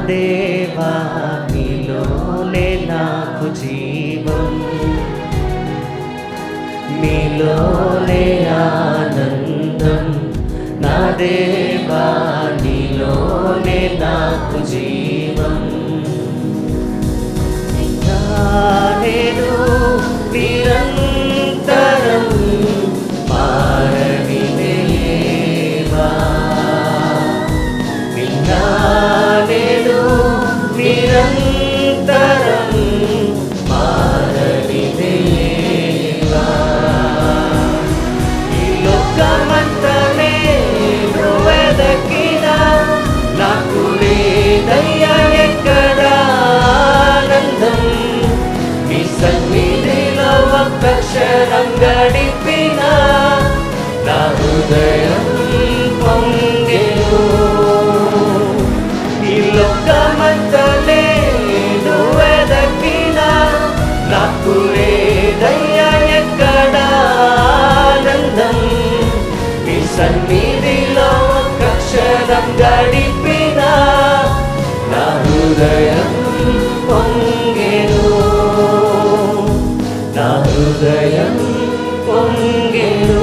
దేవా నీలోనే నాకు జీవం, నీలోనే ఆనందం. నా దేవా నీలోనే నాకు జీవం. నేను నిరంతరం మారని దేవా, నేను నిరంతరం మారని దేవా. ఈ లోకమంతా నేను వెదకినా నాకు లేదయ్యా ఎక్కడా ఆనందం. నీ సన్నిధిలో ఒక్క క్షణం గడిపినా నా హృదయం పొంగెను. ఈ లోకమంతా నేను వెదకినా నాకు లేదయ్యా ఎక్కడా ఆనందం. నీ సన్నిధిలో ఒక్క క్షణం గడిపినా నా హృదయం పొంగెను, నా హృదయం పొంగెను.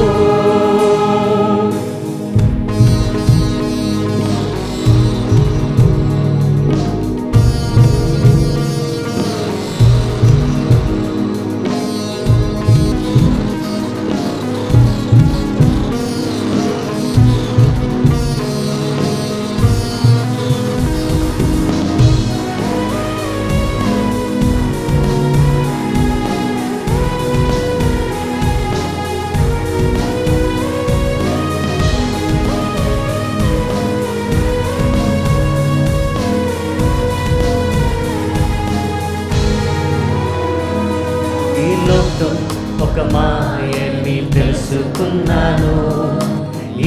ఒక మాయని తెలుసుకున్నాను,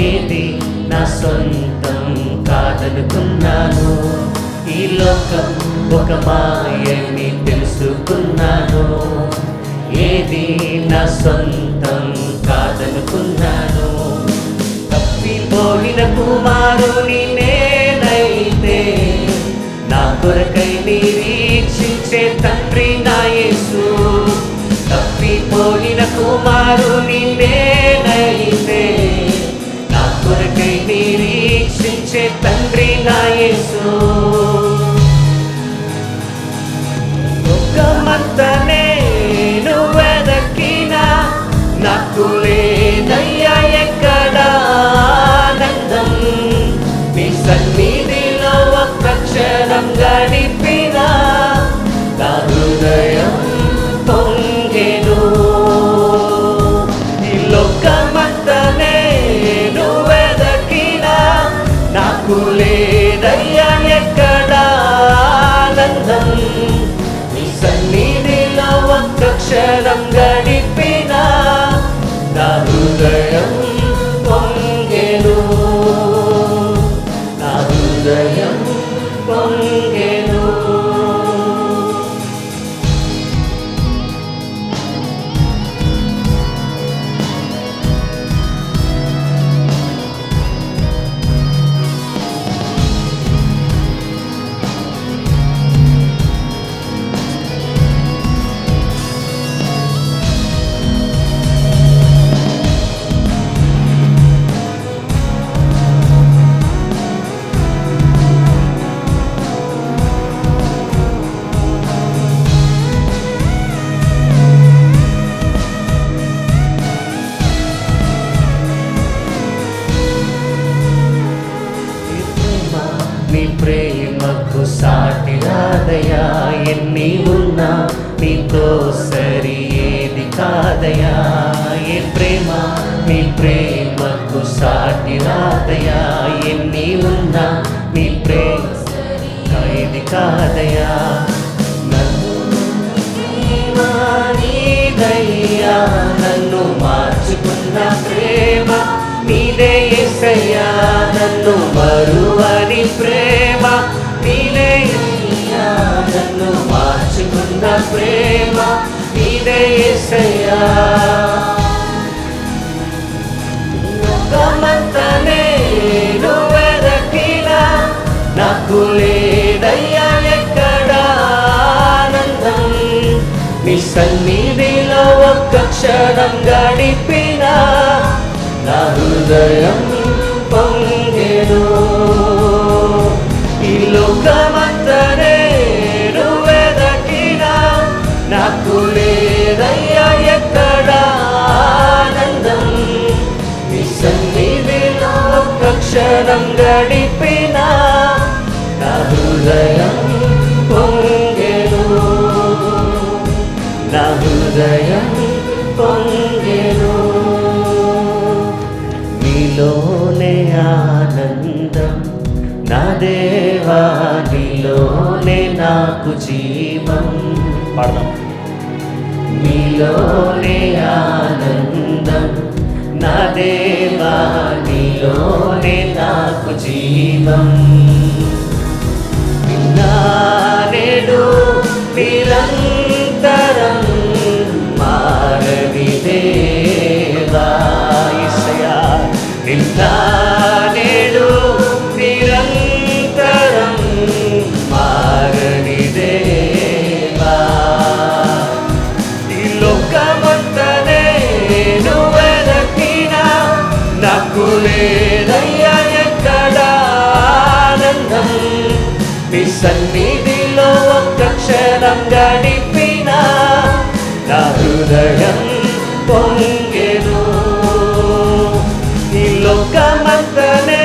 ఏది నా సొంతం కాదనుకున్నాను. ఈ లోకం ఒక మాయని తెలుసుకున్నాను, ఏది నా సొంతం కాదనుకున్నాను. తప్పిపోయిన కుమారుని నేనైతే నా కొరకై నిరీక్షించే తండ్రి నా యేసు. తప్పిపోయిన కుమారుని నేనైతే నా కొరకై నిరీక్షించే తండ్రి నా యేసు. లోకమంతా నేను వెదకినా నాకు లేదయ్యా ఎక్కడా ఆనందం. నీ సన్నిధిలో ఒక్క క్షణం గడిపినా నా హృదయం పొంగెను. ఈ లోకమంతా నేను వెదకినా నాకు లేదయ్యా ఎక్కడా ఆనందం. నీ సన్నిధిలో ఒక్క క్షణం గడిపినా నా హృదయం పొంగెను, నా హృదయం పొంగెను. నీ ప్రేమకు సాటి రాదయా, ఎన్ని ఉన్నా నీతో సరి ఏది కాదయా. ఏ ప్రేమ నీ ప్రేమకు సాటి రాదయా, ఎన్ని ఉన్నా నీ ప్రేమ ఏది కాదయా. నీదయ్యా నన్ను మార్చుకున్న ప్రేమ నీదే యేసయ్యా, నన్ను మరువని ప్రేమ నీదే యేసయ్యా, నన్ను మార్చుకున్న ప్రేమ నీదే యేసయ్యా. లోకమంతా నేను వెదకినా నాకు లేదయ్యా నీ సన్నిధిలో ఒక్క క్షణం గడిపిన నా హృదయం పొంగెను. ఈ లోకమంతనే నువ్వెదకినా నాకు లేదయ్యా ఎక్కడ ఆనందం. నీ సన్నిధిలో ఒక్క క్షణం గడిపిన నా హృదయం పొంగెను. నా హృదయం పొంగెను. నీలోనే ఆనందం నా దేవా, నీలోనే నాకు జీవం. పాడదాం. నీలోనే ఆనందం నా దేవా, నీలోనే నాకు జీవం. నేడు నిరంతరం మారని దేవా యేసయ్యా, నేడు నిరంతరం మారని దేవా. ఈ లోకమంతనే నువ్వెదకినా నాకు లేదయ్యా ఎక్కడ ఆనందం. నీ సన్నిధిలో ఒక్క క్షణం గడిపిన నా హృదయం పొంగెను. ఈ లోకమంతనే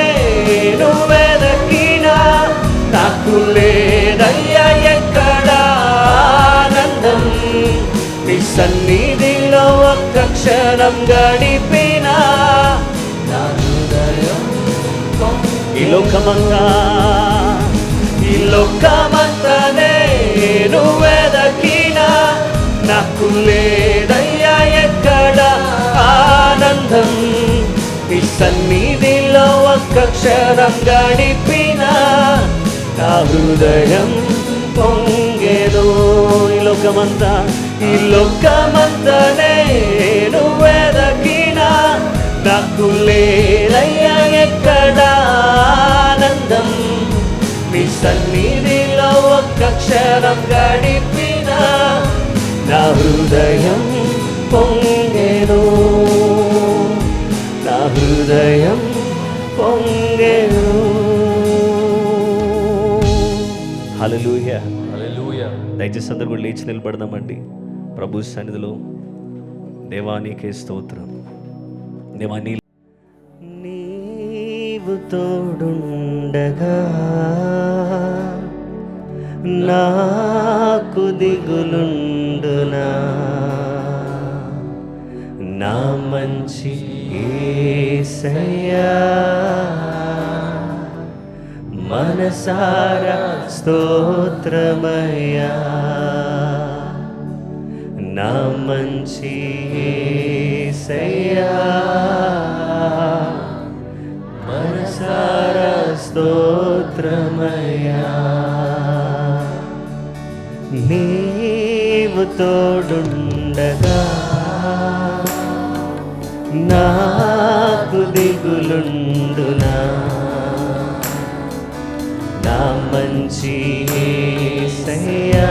నువ్వెదకినా నాకు లేదయ్యా ఎక్కడ ఆనందం. నీ సన్నిధిలో ఒక్క క్షణం గడిపిన నా హృదయం. ఈ లోకమంతా ఈ లోకమంతనే నువ్వెదకినా నాకు లేదయ్యా ఎక్కడ ఆనందం. నీ సన్నిధిలో ఒక్క క్షణం గడిపిన నా హృదయం పొంగెను. ఈ లోకమంతా ఈ లోకమంతనే నువ్వెదకినా నాకు లేదయ్యా ఎక్కడ ఆనందం. నీ సన్నిధిలో ఒక్క క్షణం గడిపిన నా హృదయం పొంగెను. నా హృదయం పొంగెను. హల్లెలూయా, హల్లెలూయా. దయచేసి అందరూ కూడా లేచి నిలబడదామండి ప్రభు సన్నిధిలో. దేవా నీకే స్తోత్రం. దేవా నీవు తోడుండగా నాకు దిగులుండునా. నా మంచి యేసయ్యా, మనసారా స్తోత్రమయ్యా. నా మంచి యేసయ్యా, మనసారా స్తోత్రమయ్యా. నీవు తోడుండగా నాకు దిగులుండునా. నా మంచి యేసయ్యా,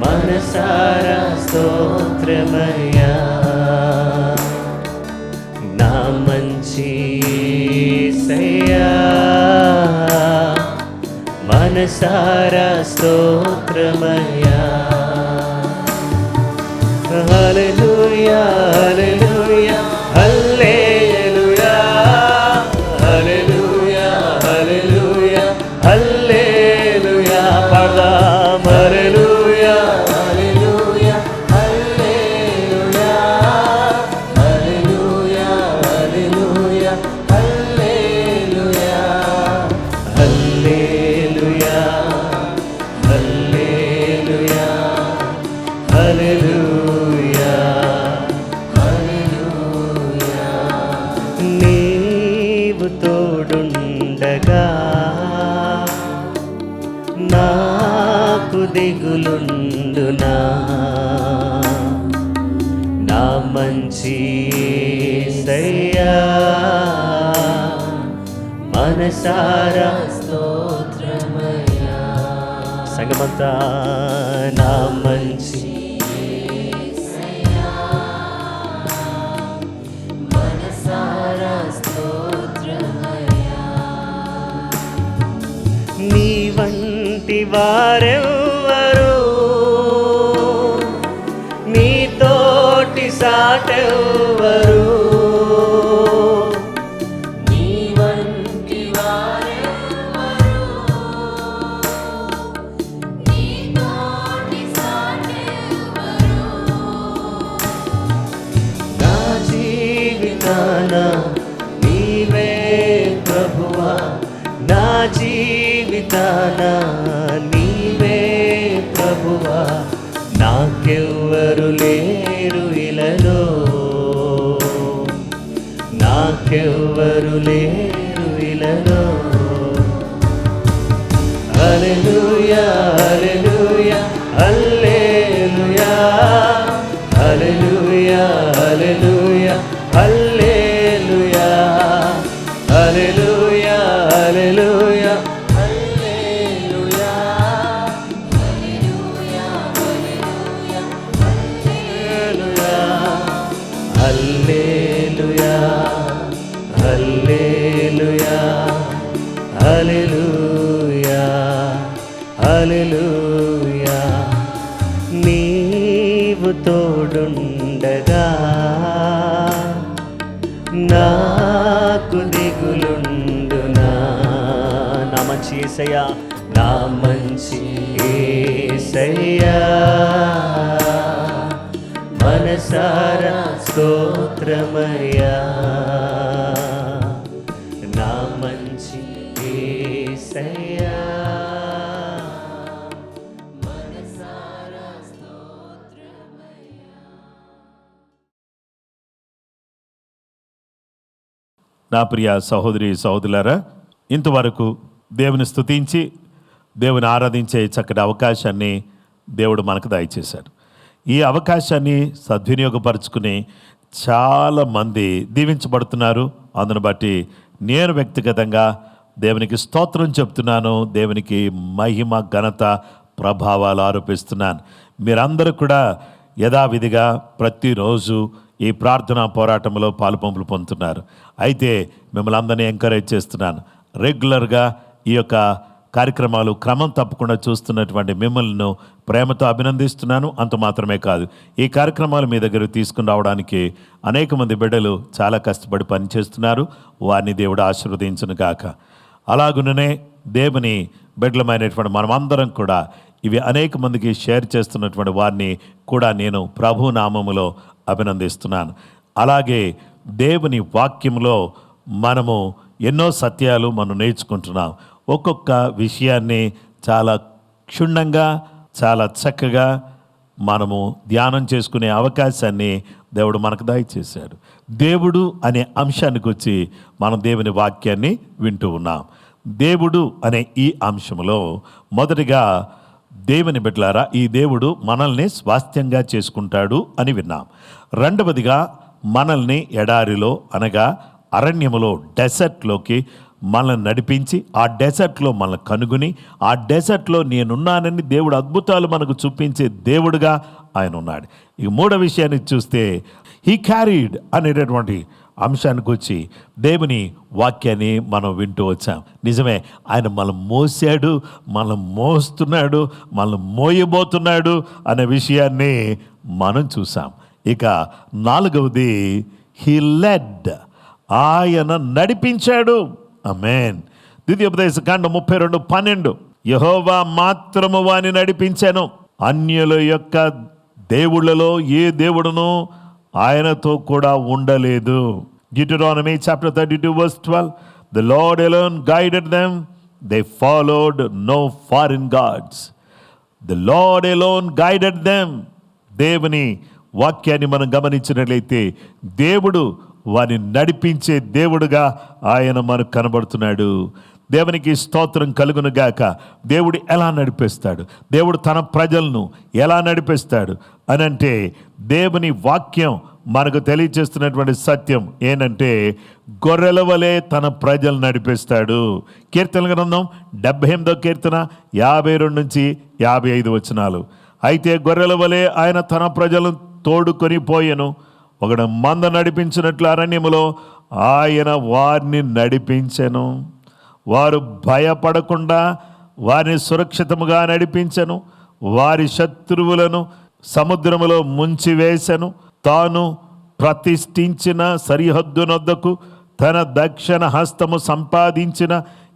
మనసారా స్తోత్రమయ్యా. నా మంచి యేసయ్యా, మనసారా స్తోత్రమయ్యా. హల్లెలూయా, హల్లెలూయా, హల్లెలూయా, హల్లెలూయా, హల్లెలూయా, హల్లెలూయా. పాడదాం. హల్లెలూయా, హల్లెలూయా, హల్లెలూయా, హల్లెలూయా, హల్లెలూయా, హల్లెలూయా, హల్లెలూయా, హల్లెలూయా, హల్లెలూయా, హల్లెలూయా. నీవు తోడుండగా నాకు దిగులుండునా. నా మంచి యేసయ్యా, మనసారా స్తోత్రమయ్యా. సంగమంతా నా నా మంచి నీ వంటి వారెవ్వరు, నీ తోటి సాటెవ్వరు, నీ వంటి వారెవ్వరు, నీ తోటి సాటెవ్వరు. నా జీవితాన నీవే ప్రభువా, నా జీవితాన నీవే ప్రభువా, నాకెవ్వరు లేరు ఇలలో, నాకెవ్వరు లేరు ఇలలో. హల్లెలూయా హల్లెలూయా హల్లెలూయా హల్లెలూయా హల్లెలూయా హల్లెలూయా హల్లెలూయా హల్లెలూయా హల్లెలూయా హల్లెలూయా హల్లెలూయా హల్లెలూయా. నీవు తోడుండగా నాకు దిగులుండునా. నా మంచి యేసయ్యా, నా మంచి యేసయ్యా, మనసారా స్తోత్రమయ్యా. నా మంచి యేసయ్యా, మనసారా స్తోత్రమయ్యా. నా ప్రియ సహోదరి సహోదరులారా, ఇంతవరకు దేవుని స్తుతించి దేవుని ఆరాధించే చక్కటి అవకాశాన్ని దేవుడు మనకు దయచేశాడు. ఈ అవకాశాన్ని సద్వినియోగపరుచుకుని చాలామంది దీవించబడుతున్నారు. అందును బట్టి నేను వ్యక్తిగతంగా దేవునికి స్తోత్రం చెప్తున్నాను, దేవునికి మహిమ ఘనత ప్రభావాలు ఆరోపిస్తున్నాను. మీరందరూ కూడా యథావిధిగా ప్రతిరోజు ఈ ప్రార్థనా పోరాటంలో పాలుపంపులు పొందుతున్నారు. అయితే మిమ్మల్ని అందరినీ ఎంకరేజ్ చేస్తున్నాను. రెగ్యులర్గా ఈ యొక్క కార్యక్రమాలు క్రమం తప్పకుండా చూస్తున్నటువంటి మిమ్మల్ని ప్రేమతో అభినందిస్తున్నాను. అంత మాత్రమే కాదు, ఈ కార్యక్రమాలు మీ దగ్గర తీసుకుని రావడానికి అనేక మంది బిడ్డలు చాలా కష్టపడి పనిచేస్తున్నారు. వారిని దేవుడు ఆశీర్వదించును గాక. అలాగుననే దేవుని బిడ్డలమైనటువంటి మనమందరం కూడా ఇవి అనేక మందికి షేర్ చేస్తున్నటువంటి వారిని కూడా నేను ప్రభు నామములో అభినందిస్తున్నాను. అలాగే దేవుని వాక్యంలో మనము ఎన్నో సత్యాలు మనం నేర్చుకుంటున్నాం. ఒక్కొక్క విషయాన్ని చాలా క్షుణ్ణంగా చాలా చక్కగా మనము ధ్యానం చేసుకునే అవకాశాన్ని దేవుడు మనకు దయచేశాడు. దేవుడు అనే అంశానికి వచ్చి మనం దేవుని వాక్యాన్ని వింటూ ఉన్నాం. దేవుడు అనే ఈ అంశంలో మొదటిగా దేవుని బిడ్డలారా, ఈ దేవుడు మనల్ని స్వాస్థ్యంగా చేసుకుంటాడు అని విన్నాం. రెండవదిగా మనల్ని ఎడారిలో అనగా అరణ్యములో డెసర్ట్లోకి మనల్ని నడిపించి ఆ డెసర్ట్లో మనల్ని కనుగొని ఆ డెసర్ట్లో నేనున్నానని దేవుడు అద్భుతాలు మనకు చూపించే దేవుడుగా ఆయన ఉన్నాడు. ఇక మూడో విషయాన్ని చూస్తే హీ క్యారీడ్ అనేటటువంటి అంశానికి వచ్చి దేవుని వాక్యాన్ని మనం వింటూ వచ్చాం. నిజమే, ఆయన మనం మోసాడు, మనం మోస్తున్నాడు, మనం మోయబోతున్నాడు అనే విషయాన్ని మనం చూసాం. ఇక నాలుగవది హీ లెడ్, ఆయన నడిపించాడు. ఆమేన్. ద్వితీయోపదేశకాండం 32:12 యెహోవా మాత్రము వాని నడిపించాను, అన్యుల యొక్క దేవుళ్ళలో ఏ దేవుడును ఆయనతో కూడా ఉండలేదు. Deuteronomy chapter 32:12 The Lord alone guided them, they followed no foreign gods. The Lord alone guided them. దేవుని వాక్యాన్ని మనం గమనించినట్లయితే దేవుడు వారిని నడిపించే దేవుడుగా ఆయన మనకు కనబడుతున్నాడు. దేవునికి స్తోత్రం కలుగును గాక. దేవుడు ఎలా నడిపిస్తాడు, దేవుడు తన ప్రజలను ఎలా నడిపిస్తాడు అనంటే దేవుని వాక్యం మనకు తెలియజేస్తున్నటువంటి సత్యం ఏంటంటే గొర్రెల వలె తన ప్రజలు నడిపిస్తాడు. కీర్తనల గ్రంథం 78వ కీర్తన 52 నుంచి 55 వచనాలు. అయితే గొర్రెల వలె ఆయన తన ప్రజలను తోడుకొని పోయెను. ఒకడు మంద నడిపించినట్లు అరణ్యములో ఆయన వారిని నడిపించెను. వారు భయపడకుండా వారిని సురక్షితముగా నడిపించెను. వారి శత్రువులను సముద్రములో ముంచివేశను. తాను ప్రతిష్ఠించిన సరిహద్దునొద్దకు తన దక్షిణ హస్తము సంపాదించిన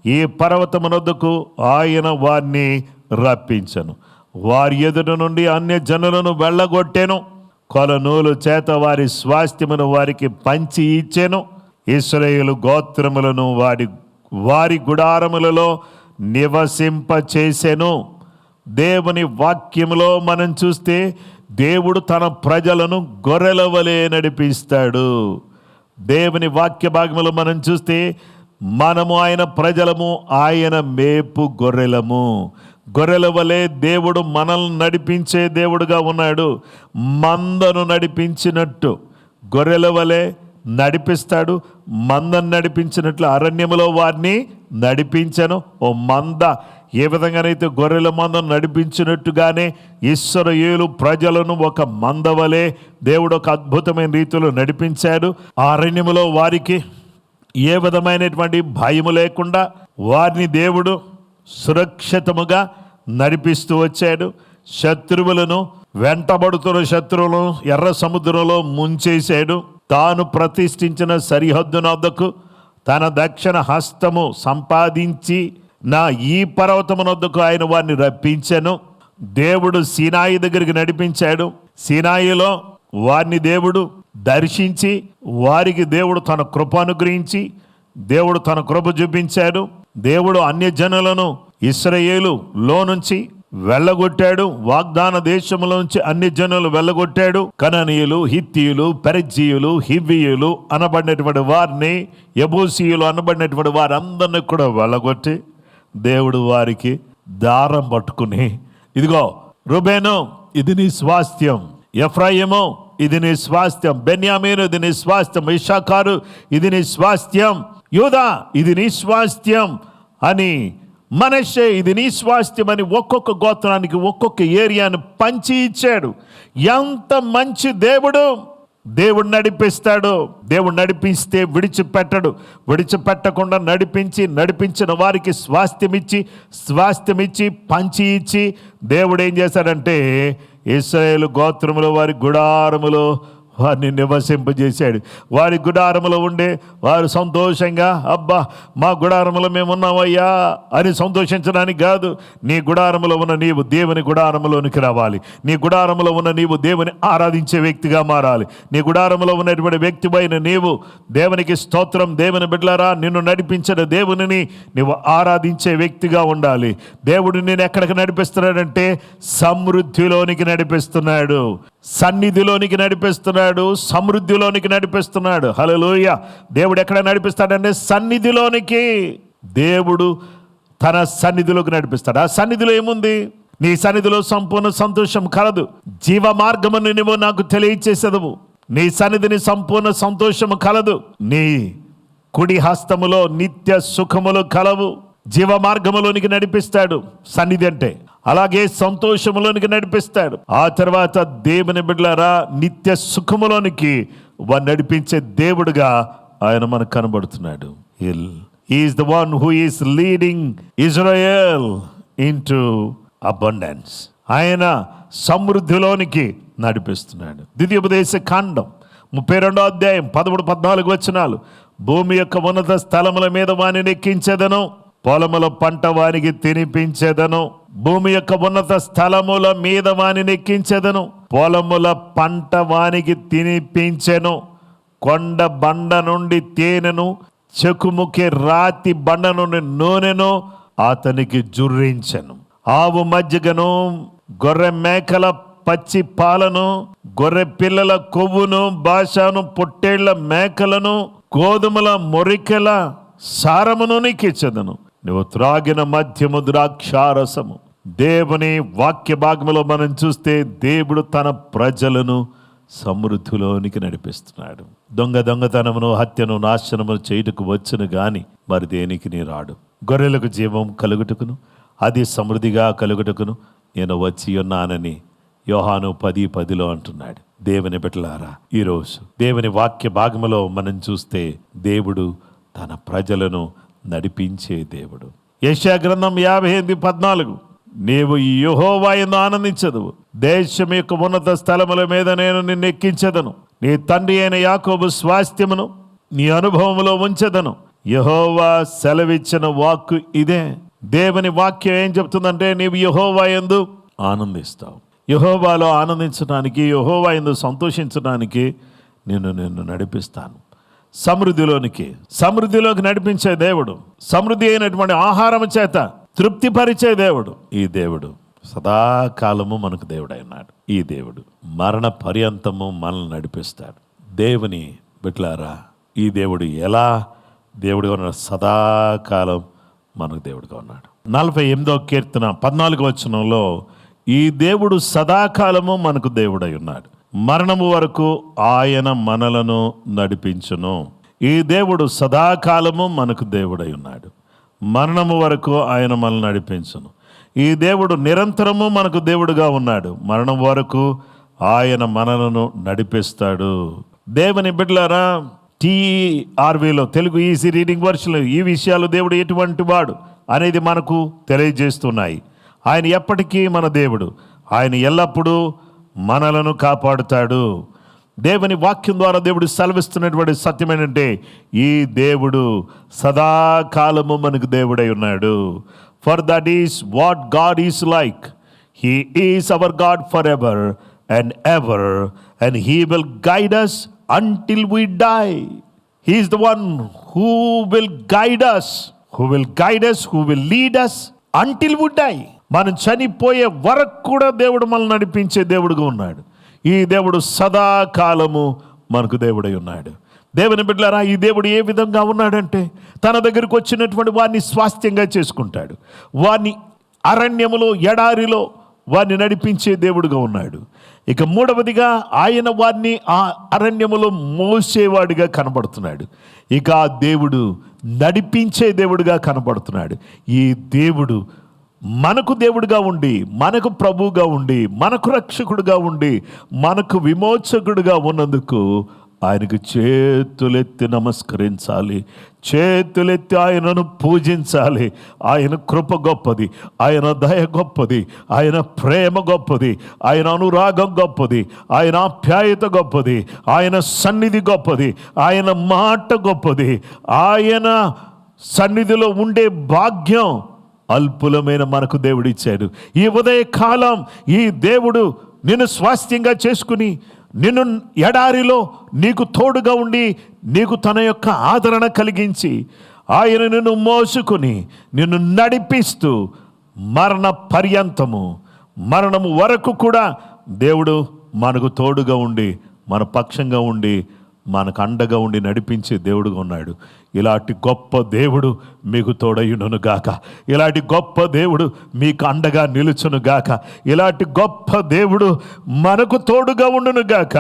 ఈ పర్వతమునొద్దకు ఆయన వారిని రప్పించెను. వారి ఎదుట నుండి అన్య జనులను వెళ్ళగొట్టెను. కొలనూలు చేత వారి స్వాస్థ్యమును వారికి పంచి ఇచ్చెను. ఇశ్రాయేలు గోత్రములను వారి గుడారములలో నివసింపచేసెను. దేవుని వాక్యములో మనం చూస్తే దేవుడు తన ప్రజలను గొర్రెల వలె నడిపిస్తాడు. దేవుని వాక్య భాగములో మనం చూస్తే మనము ఆయన ప్రజలము, ఆయన మేపు గొర్రెలము. గొర్రెల వలె దేవుడు మనల్ని నడిపించే దేవుడుగా ఉన్నాడు. మందను నడిపించినట్టు గొర్రెల వలె నడిపిస్తాడు. మందను నడిపించినట్లు అరణ్యములో వారిని నడిపించను. ఓ మంద ఏ విధంగానైతే గొర్రెల మందను నడిపించినట్టుగానే ఇశ్రాయేలు ప్రజలను ఒక మంద వలె దేవుడు ఒక అద్భుతమైన రీతిలో నడిపించాడు. ఆ అరణ్యములో వారికి ఏ విధమైనటువంటి భయము లేకుండా వారిని దేవుడు సురక్షితముగా నడిపిస్తూ వచ్చాడు. శత్రువులను వెంటబడుతున్న శత్రువులను ఎర్ర సముద్రంలో ముంచేశాడు. తాను ప్రతిష్ఠించిన సరిహద్దునొద్దకు తన దక్షిణ హస్తము సంపాదించి నా ఈ పర్వతమునొద్దకు ఆయన వారిని రప్పించెను. దేవుడు సీనాయి దగ్గరికి నడిపించాడు. సీనాయిలో వారిని దేవుడు దర్శించి వారికి దేవుడు తన కృప అనుగ్రహించి దేవుడు తన కృప చూపించాడు. దేవుడు అన్యజనులను ఇశ్రాయేలులో నుంచి వెళ్ళగొట్టాడు. వాగ్దాన దేశంలోంచి అన్యజనులు వెళ్ళగొట్టాడు. కనానీయులు, హిత్తీయులు, పెరిజ్జీయులు, హివ్వీయులు అనబడినటువంటి వారిని, యెబూసీయులు అనబడినటువంటి వారందరినీ కూడా వెళ్ళగొట్టి దేవుడు వారికి దారం పట్టుకుని, ఇదిగో రూబేను ఇది నీ స్వాస్థ్యం, ఎఫ్రాయిము ఇది నీ స్వాస్థ్యం, బెన్యామీను ఇది నీ స్వాస్థ్యం, ఇశ్శాఖారు ఇది నీ స్వాస్థ్యం, యూదా ఇది నీ స్వాస్థ్యం అని, మనష్షే ఇది నీ స్వాస్థ్యం అని ఒక్కొక్క గోత్రానికి ఒక్కొక్క ఏరియాను పంచి ఇచ్చాడు. ఎంత మంచి దేవుడు! దేవుడు నడిపిస్తాడు. దేవుడు నడిపిస్తే విడిచిపెట్టడు. విడిచిపెట్టకుండా నడిపించిన వారికి స్వాస్థ్యమిచ్చి పంచి ఇచ్చి దేవుడు ఏం చేశాడంటే ఇశ్రాయేలు గోత్రములో వారి గుడారములో వారిని నివసింపజేశాడు. వారి గుడారములో ఉండే వారు సంతోషంగా, అబ్బా మా గుడారములో మేము ఉన్నామయ్యా అని సంతోషించడానికి కాదు. నీ గుడారములో ఉన్న నీవు దేవుని గుడారములోనికి రావాలి. నీ గుడారములో ఉన్న నీవు దేవుని ఆరాధించే వ్యక్తిగా మారాలి. నీ గుడారములో ఉన్నటువంటి వ్యక్తిపైన నీవు దేవునికి స్తోత్రం, దేవుని బిడ్డలారా నిన్ను నడిపించిన దేవునిని నీవు ఆరాధించే వ్యక్తిగా ఉండాలి. దేవుడు నేను ఎక్కడికి నడిపిస్తున్నాడంటే సమృద్ధిలోనికి నడిపిస్తున్నాడు, సన్నిధిలోనికి నడిపిస్తున్నాడు, సమృద్ధిలోనికి నడిపిస్తున్నాడు. హల్లెలూయా! దేవుడు ఎక్కడ నడిపిస్తాడంటే సన్నిధిలోనికి. దేవుడు తన సన్నిధిలోకి నడిపిస్తాడు. ఆ సన్నిధిలో ఏముంది? నీ సన్నిధిలో సంపూర్ణ సంతోషం కలదు. జీవ మార్గమును నువ్వు నాకు తెలియచేసేదవు. నీ సన్నిధిని సంపూర్ణ సంతోషము కలదు. నీ కుడి హస్తములో నిత్య సుఖములు కలవు. జీవ మార్గములోనికి నడిపిస్తాడు సన్నిధి అంటే. అలాగే సంతోషములోనికి నడిపిస్తాడు. ఆ తర్వాత దేవుని బిడ్డలారా నిత్య సుఖములోనికి వారు నడిపించే దేవుడుగా ఆయన మనకు కనబడుతున్నాడు. He is the one who is leading Israel into abundance. ఆయన సమృద్ధిలోనికి నడిపిస్తున్నాడు. ద్వితీయోపదేశ కాండం 32వ అధ్యాయం 13-14 వచనాలు. భూమి యొక్క ఉన్నత స్థలముల మీద వానిని ఎక్కించెదను, పొలముల పంట వానికి తినిపించెదను. భూమి యొక్క ఉన్నత స్థలముల మీద వానిని ఎక్కించెదను, పొలముల పంట వానికి తినిపించెను. కొండ బండ నుండి తేనెను, చెకుముకి రాతి బండ నుండి నూనెను అతనికి జుర్రించెను. ఆవు మజ్జిగను, గొర్రె మేకల పచ్చి పాలను, గొర్రె పిల్లల కొవ్వును, బాషాను పొట్టేళ్ల మేకలను, గోధుమల మొరికెల సారమును నీకిచ్చెదను. నువ్వు త్రాగిన మద్యము ద్రాక్షారసము. దేవుని వాక్య భాగములో మనం చూస్తే దేవుడు తన ప్రజలను సమృద్ధిలోనికి నడిపిస్తున్నాడు. దొంగతనమును, హత్యను, నాశనమును చేయుటకు వచ్చును గాని మరి దేనికి నీ రాడు. గొర్రెలకు జీవం కలుగుటకును అది సమృద్ధిగా కలుగుటకును నేను వచ్చి ఉన్నానని యోహాను 10:10 అంటున్నాడు. దేవుని బిడ్డలారా, ఈరోజు దేవుని వాక్య భాగములో మనం చూస్తే దేవుడు తన ప్రజలను నడిపించే దేవుడు. యెషయా గ్రంథం 58:14, నీవు యెహోవా యందు ఆనందించదు, దేశం యొక్క ఉన్నత స్థలముల మీద నేను నిన్ను ఎక్కించదను, నీ తండ్రి అయిన యాకోబు స్వాస్థ్యమును నీ అనుభవములో ఉంచదను. యెహోవా సెలవిచ్చిన వాక్కు ఇదే. దేవుని వాక్యం ఏం చెప్తుందంటే, నీవు యెహోవా యందు ఆనందిస్తావు. యెహోవాలో ఆనందించడానికి, యెహోవా యందు సంతోషించడానికి నిన్ను నడిపిస్తాను సమృద్ధిలోకి నడిపించే దేవుడు, సమృద్ధి అయినటువంటి ఆహారం చేత తృప్తిపరిచే దేవుడు. ఈ దేవుడు సదాకాలము మనకు దేవుడైనాడు. ఈ దేవుడు మరణ పర్యంతము మనల్ని నడిపిస్తాడు. దేవుని బిడ్డలారా, ఈ దేవుడు ఎలా దేవుడిగా ఉన్నాడు? సదాకాలం మనకు దేవుడిగా ఉన్నాడు. 48వ కీర్తన 14వ వచనంలో, ఈ దేవుడు సదాకాలము మనకు దేవుడై ఉన్నాడు, మరణము వరకు ఆయన మనలను నడిపించును. ఈ దేవుడు సదాకాలము మనకు దేవుడై ఉన్నాడు, మరణము వరకు ఆయన మనల్ని నడిపించును. ఈ దేవుడు నిరంతరము మనకు దేవుడుగా ఉన్నాడు, మరణం వరకు ఆయన మనలను నడిపిస్తాడు. దేవుని బిడ్డలారా, TRVలో తెలుగు ఈజీ రీడింగ్ వర్షన్లో ఈ విషయాలు దేవుడు ఎటువంటి వాడు అనేది మనకు తెలియజేస్తున్నాయి. ఆయన ఎప్పటికీ మన దేవుడు, ఆయన ఎల్లప్పుడూ మనలను కాపాడుతాడు. దేవుని వాక్యం ద్వారా దేవుడు సెలవిస్తున్నటువంటి సత్యం ఏంటంటే, ఈ దేవుడు సదాకాలము మనకు దేవుడై ఉన్నాడు. For that is what God is like, he is our God for ever and ever, and he will guide us until we die. He is the one who will guide us, who will lead us until we die. మనం చనిపోయే వరకు కూడా దేవుడు మనల్ని నడిపించే దేవుడుగా ఉన్నాడు. ఈ దేవుడు సదాకాలము మనకు దేవుడై ఉన్నాడు. దేవుని బిడ్డలారా, ఈ దేవుడు ఏ విధంగా ఉన్నాడంటే, తన దగ్గరకు వచ్చినటువంటి వారిని స్వాస్థ్యంగా చేసుకుంటాడు. వారిని అరణ్యములో, ఎడారిలో వారిని నడిపించే దేవుడుగా ఉన్నాడు. ఇక మూడవదిగా, ఆయన వారిని ఆ అరణ్యములో మోసేవాడిగా కనబడుతున్నాడు. ఇక ఆ దేవుడు నడిపించే దేవుడుగా కనబడుతున్నాడు. ఈ దేవుడు మనకు దేవుడుగా ఉండి, మనకు ప్రభువుగా ఉండి, మనకు రక్షకుడుగా ఉండి, మనకు విమోచకుడుగా ఉన్నందుకు ఆయనకు చేతులెత్తి నమస్కరించాలి, చేతులెత్తి ఆయనను పూజించాలి. ఆయన కృప గొప్పది, ఆయన దయ గొప్పది, ఆయన ప్రేమ గొప్పది, ఆయన అనురాగం గొప్పది, ఆయన ఆప్యాయత గొప్పది, ఆయన సన్నిధి గొప్పది, ఆయన మాట గొప్పది. ఆయన సన్నిధిలో ఉండే భాగ్యం అల్పులమైన మనకు దేవుడిచ్చాడు. ఈ ఉదయకాలం ఈ దేవుడు నిన్ను స్వాస్థ్యంగా చేసుకుని, నిన్ను ఎడారిలో నీకు తోడుగా ఉండి, నీకు తన యొక్క ఆదరణ కలిగించి, ఆయన నిన్ను మోసుకుని నిన్ను నడిపిస్తూ మరణ పర్యంతము, మరణము వరకు కూడా దేవుడు మనకు తోడుగా ఉండి, మన పక్షంగా ఉండి, మనకు అండగా ఉండి నడిపించే దేవుడుగా ఉన్నాడు. ఇలాంటి గొప్ప దేవుడు మీకు తోడయును గాక. ఇలాంటి గొప్ప దేవుడు మీకు అండగా నిలుచును గాక. ఇలాంటి గొప్ప దేవుడు మనకు తోడుగా ఉండును గాక,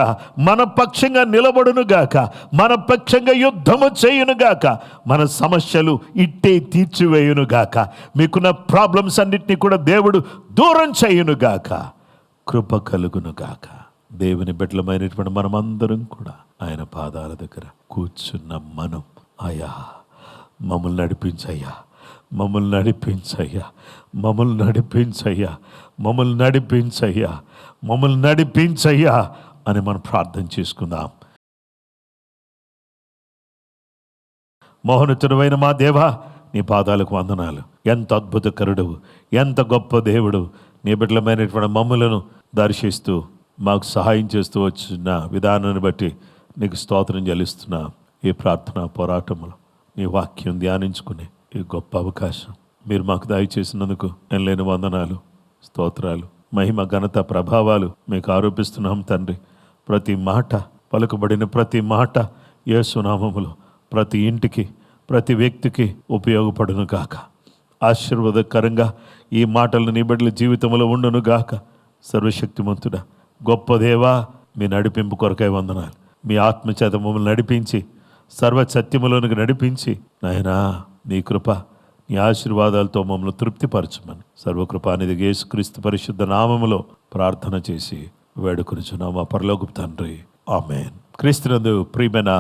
మన పక్షంగా నిలబడును గాక, మన పక్షంగా యుద్ధము చేయును గాక, మన సమస్యలు ఇట్టే తీర్చివేయును గాక, మీకున్న ప్రాబ్లమ్స్ అన్నిటినీ కూడా దేవుడు దూరం చేయును గాక, కృప కలుగును గాక. దేవుని బిడ్డలమైనటువంటి మనమందరం కూడా ఆయన పాదాల దగ్గర కూర్చున్న మనం, అయ్యా మమ్మల్ని నడిపించయ్యా, మమ్మల్ని నడిపించయ్యా, మమ్మల్ని నడిపించయ్యా, మమ్మల్ని నడిపించయ్యా, మమ్మల్ని నడిపించయ్యా అని మనం ప్రార్థన చేసుకుందాం. మోహనతుడవైన మా దేవా, నీ పాదాలకు వందనాలు. ఎంత అద్భుతకరుడు, ఎంత గొప్ప దేవుడు. నీ బిడ్డలమైనటువంటి మమ్మలను దర్శిస్తూ మాకు సహాయం చేస్తూ వచ్చిన విధానాన్ని బట్టి నీకు స్తోత్రం చెల్లిస్తున్నా. ఈ ప్రార్థన పోరాటంలో నీ వాక్యం ధ్యానించుకునే ఈ గొప్ప అవకాశం మీరు మాకు దయచేసినందుకు ఎనలేని వందనాలు, స్తోత్రాలు, మహిమ, ఘనత, ప్రభావాలు మీకు ఆరోపిస్తున్నాం తండ్రి. ప్రతి మాట పలుకబడిన ప్రతి మాట యేసు నామములో ప్రతి ఇంటికి, ప్రతి వ్యక్తికి ఉపయోగపడును గాక. ఆశీర్వాదకరంగా ఈ మాటలు నీ బిడ్డల జీవితంలో ఉండును గాక. సర్వశక్తిమంతుడా, గొప్ప దేవా, మీ నడిపింపు కొరకై వందనాలు. మీ ఆత్మచేత మమ్మల్ని నడిపించి, సర్వ సత్యములోనికి నడిపించి, నాయనా నీ కృప, నీ ఆశీర్వాదాలతో మమ్మల్ని తృప్తిపరచమని సర్వకృపానిధి యేసుక్రీస్తు పరిశుద్ధ నామములో ప్రార్థన చేసి వేడుకొనుచున్నాం మా పరలోకపు తండ్రి, ఆమేన్. క్రీస్తునందు ప్రియమైన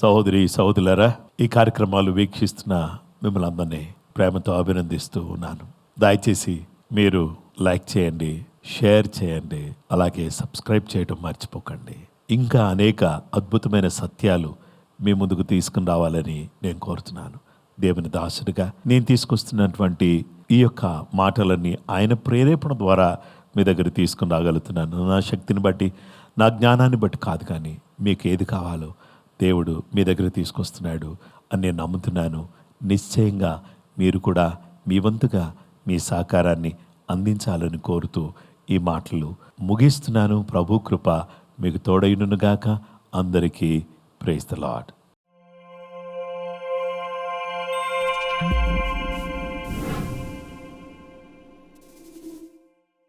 సహోదరి సహోదరులారా, ఈ కార్యక్రమాలు వీక్షిస్తున్న మిమ్మల్ని అందరినీ ప్రేమతో అభినందిస్తూ ఉన్నాను. దయచేసి మీరు లైక్ చేయండి, షేర్ చేయండి, అలాగే సబ్స్క్రైబ్ చేయడం మర్చిపోకండి. ఇంకా అనేక అద్భుతమైన సత్యాలు మీ ముందుకు తీసుకుని రావాలని నేను కోరుతున్నాను. దేవుని దాసుడిగా నేను తీసుకొస్తున్నటువంటి ఈ యొక్క మాటలన్నీ ఆయన ప్రేరేపణ ద్వారా మీ దగ్గర తీసుకుని రాగలుగుతున్నాను. నా శక్తిని బట్టి, నా జ్ఞానాన్ని బట్టి కాదు, కానీ మీకు ఏది కావాలో దేవుడు మీ దగ్గర తీసుకొస్తున్నాడు అని నేను నమ్ముతున్నాను. నిశ్చయంగా మీరు కూడా మీ వంతుగా మీ సహకారాన్ని అందించాలని కోరుతూ ఈ మాటలు ముగిస్తున్నాను. ప్రభు కృప మీకు తోడైనగాక. అందరికీ ప్రైజ్ ది లార్డ్.